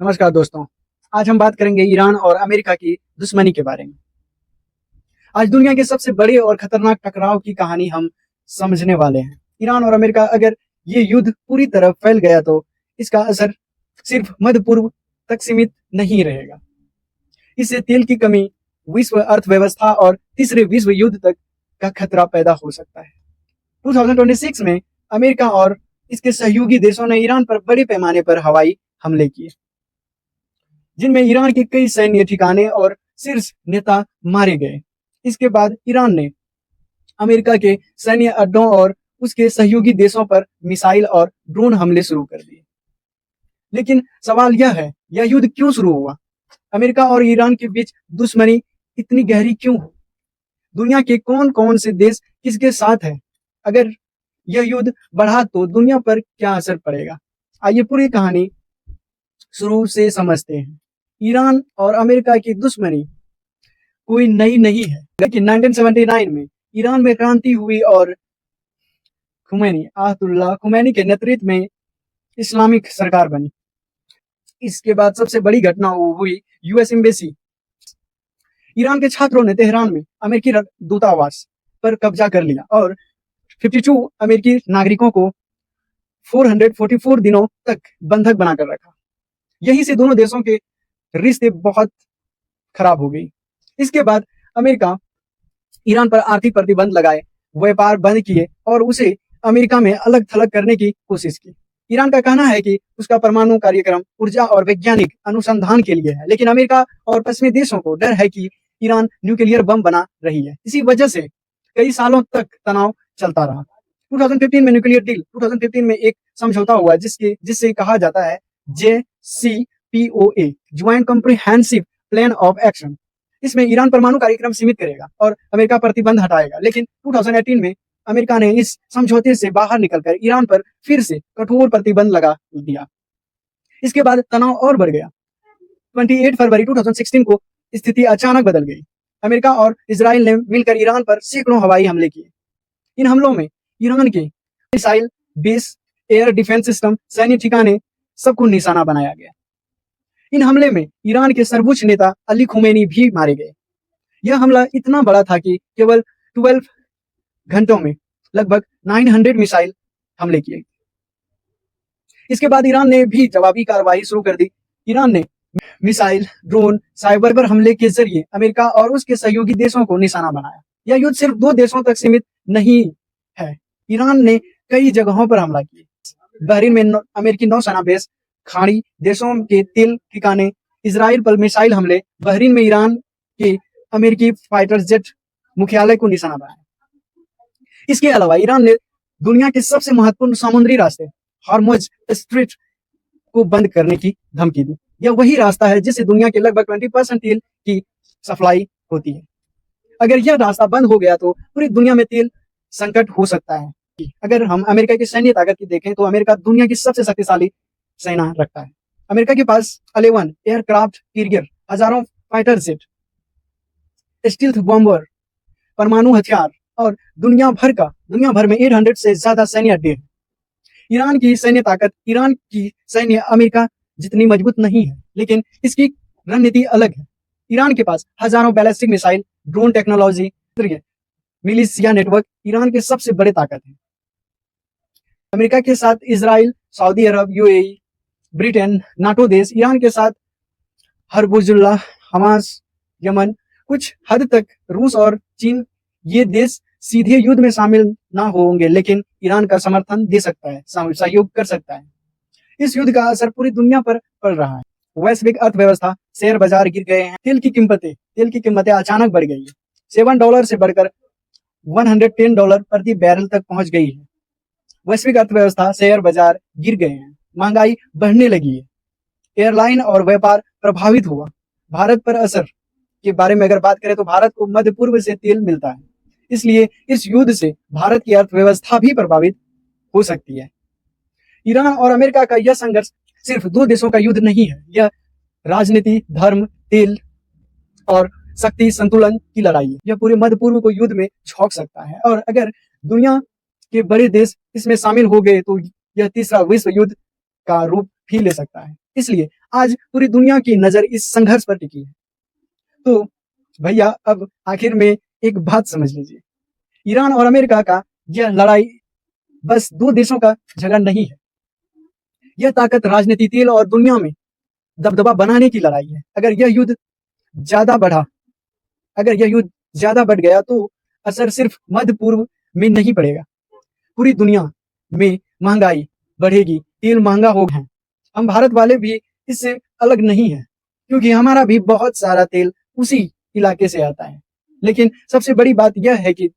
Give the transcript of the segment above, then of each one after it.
नमस्कार दोस्तों। आज हम बात करेंगे ईरान और अमेरिका की दुश्मनी के बारे में। आज दुनिया के सबसे बड़े और खतरनाक टकराव की कहानी हम समझने वाले हैं। ईरान और अमेरिका, अगर ये युद्ध पूरी तरह फैल गया तो इसका असर सिर्फ मध्य पूर्व तक सीमित नहीं रहेगा। इससे तेल की कमी, विश्व अर्थव्यवस्था और तीसरे विश्व युद्ध तक का खतरा पैदा हो सकता है। 2026 में अमेरिका और इसके सहयोगी देशों ने ईरान पर बड़े पैमाने पर हवाई हमले किए, जिनमें ईरान के कई सैन्य ठिकाने और शीर्ष नेता मारे गए। इसके बाद ईरान ने अमेरिका के सैन्य अड्डों और उसके सहयोगी देशों पर मिसाइल और ड्रोन हमले शुरू कर दिए। लेकिन सवाल यह है, यह युद्ध क्यों शुरू हुआ? अमेरिका और ईरान के बीच दुश्मनी इतनी गहरी क्यों हो? दुनिया के कौन कौन से देश किसके साथ है? अगर यह युद्ध बढ़ा तो दुनिया पर क्या असर पड़ेगा? आइए पूरी कहानी शुरू से समझते हैं। ईरान और अमेरिका की दुश्मनी कोई नई नहीं है, लेकिन 1979 में ईरान में क्रांति हुई और खुमैनी के नेतृत्व में इस्लामिक सरकार बनी। इसके बाद सबसे बड़ी घटना हुई यूएस एम्बेसी। ईरान के छात्रों ने तेहरान में अमेरिकी दूतावास पर कब्जा कर लिया और 52 अमेरिकी नागरिकों को 444 दिनों तक बंधक बनाकर रखा। यही से दोनों देशों के रिश्ते बहुत खराब हो गई। इसके बाद अमेरिका ईरान पर आर्थिक प्रतिबंध लगाए, व्यापार बंद किए और उसे अमेरिका में अलग थलग करने की कोशिश की। ईरान का कहना है कि उसका परमाणु कार्यक्रम ऊर्जा और वैज्ञानिक अनुसंधान के लिए है, लेकिन अमेरिका और पश्चिमी देशों को डर है कि ईरान न्यूक्लियर बम बना रही है। इसी वजह से कई सालों तक तनाव चलता रहा। 2015 में न्यूक्लियर डील 2015 में एक समझौता हुआ जिससे कहा जाता है JCPOA, joint comprehensive plan of action. इसमें ईरान परमाणु कार्यक्रम सीमित करेगा और अमेरिका प्रतिबंध हटाएगा। लेकिन 2018 में अमेरिका ने इस समझौते से बाहर निकलकर ईरान पर फिर से कठोर प्रतिबंध लगा दिया। इसके बाद तनाव और बढ़ गया। 28 फरवरी 2016 को स्थिति अचानक बदल गई। अमेरिका और इजराइल ने मिलकर ईरान पर सैकड़ों हवाई हमले किए। इन हमलों में ईरान के missile base, air defence system, सैन्य ठिकाने सबको निशाना बनाया गया। इन हमले में ईरान के सर्वोच्च नेता अली खुमैनी भी मारे गए। यह हमला इतना बड़ा था कि केवल 12 घंटों में लगभग 900 मिसाइल हमले किए। इसके बाद ईरान ने भी जवाबी कार्रवाई शुरू कर दी। ईरान ने मिसाइल, ड्रोन, साइबर हमले के जरिए अमेरिका और उसके सहयोगी देशों को निशाना बनाया। यह युद्ध सिर्फ 2 देशों तक सीमित नहीं है। ईरान ने कई जगहों पर हमला किया। बहरीन में अमेरिकी नौसेना बेस, खाड़ी देशों के तेल ठिकाने, इजराइल पर मिसाइल हमले, बहरीन में ईरान के अमेरिकी फाइटर जेट मुख्यालय को निशाना बनाया। इसके अलावा ईरान ने दुनिया के सबसे महत्वपूर्ण समुद्री रास्ते हॉर्मुज स्ट्रेट को बंद करने की धमकी दी। यह वही रास्ता है जिससे दुनिया के लगभग 20% तेल की सप्लाई होती है। अगर यह रास्ता बंद हो गया तो पूरी दुनिया में तेल संकट हो सकता है। अगर हम अमेरिका की सैन्य ताकत की देखें तो अमेरिका दुनिया की सबसे शक्तिशाली सेना रखता है। अमेरिका के पास 11 एयरक्राफ्ट कैरियर, हजारों फाइटर जेट, स्टील्थ बॉम्बर, परमाणु हथियार और दुनिया भर में 800 से ज्यादा सैन्य अड्डे हैं। ईरान की सैन्य ताकत, ईरान की सैन्य अमेरिका जितनी मजबूत नहीं है, लेकिन इसकी रणनीति अलग है। ईरान के पास हजारों ballistic missile, drone technology, militia network Iran के सबसे बड़े ताकत है। अमेरिका के साथ इजराइल, सऊदी अरब, यूएई, ब्रिटेन, नाटो देश, ईरान के साथ हजबुल्लाह, हमास, यमन, कुछ हद तक रूस और चीन, ये देश सीधे युद्ध में शामिल ना होंगे, लेकिन ईरान का समर्थन दे सकता है, सहयोग कर सकता है। इस युद्ध का असर पूरी दुनिया पर पड़ रहा है। वैश्विक अर्थव्यवस्था, शेयर बाजार गिर गए हैं। तेल की कीमतें अचानक बढ़ गई है। $7 से बढ़कर $110 प्रति बैरल तक पहुंच गई है। वैश्विक अर्थव्यवस्था, शेयर बाजार गिर गए हैं। महंगाई बढ़ने लगी है। एयरलाइन और व्यापार प्रभावित हुआ। भारत पर असर के बारे में अगर बात करें तो भारत को मध्य पूर्व से तेल मिलता है, इसलिए इस युद्ध से भारत की अर्थव्यवस्था भी प्रभावित हो सकती है। ईरान और अमेरिका का यह संघर्ष सिर्फ 2 देशों का युद्ध नहीं है, यह राजनीति, धर्म, तेल और शक्ति संतुलन की लड़ाई है। यह पूरे मध्य पूर्व को युद्ध में झोंक सकता है और अगर दुनिया के बड़े देश इसमें शामिल हो गए तो यह तीसरा विश्व युद्ध का रूप भी ले सकता है। इसलिए आज पूरी दुनिया की नजर इस संघर्ष पर टिकी है। तो भैया अब आखिर में एक बात समझ लीजिए, ईरान और अमेरिका का यह लड़ाई बस दो देशों का झगड़ा नहीं है। यह ताकत, राजनीति, तेल और दुनिया में दबदबा बनाने की लड़ाई है। ज्यादा बढ़ा अगर यह युद्ध ज्यादा बढ़ गया तो असर सिर्फ मध्य पूर्व में नहीं पड़ेगा, पूरी दुनिया में महंगाई बढ़ेगी, तेल महंगा हो गया है। हम भारत वाले भी इससे अलग नहीं है, क्योंकि हमारा भी बहुत सारा तेल उसी इलाके से आता है। लेकिन सबसे बड़ी बात यह है कि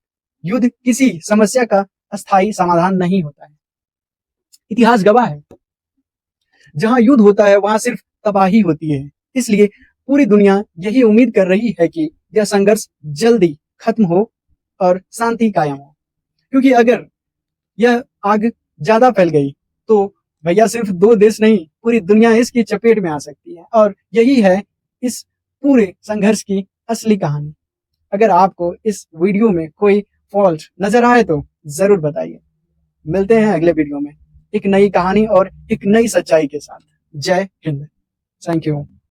युद्ध किसी समस्या का अस्थायी समाधान नहीं होता है। इतिहास गवाह है, जहां युद्ध होता है वहां सिर्फ तबाही होती है। इसलिए पूरी दुनिया यही उम्मीद कर रही है कि यह संघर्ष जल्दी खत्म हो और शांति कायम हो, क्योंकि अगर यह आग ज्यादा फैल गई तो भैया सिर्फ दो देश नहीं, पूरी दुनिया इसकी चपेट में आ सकती है। और यही है इस पूरे संघर्ष की असली कहानी। अगर आपको इस वीडियो में कोई फॉल्ट नजर आए तो जरूर बताइए। मिलते हैं अगले वीडियो में एक नई कहानी और एक नई सच्चाई के साथ। जय हिंद। Thank you.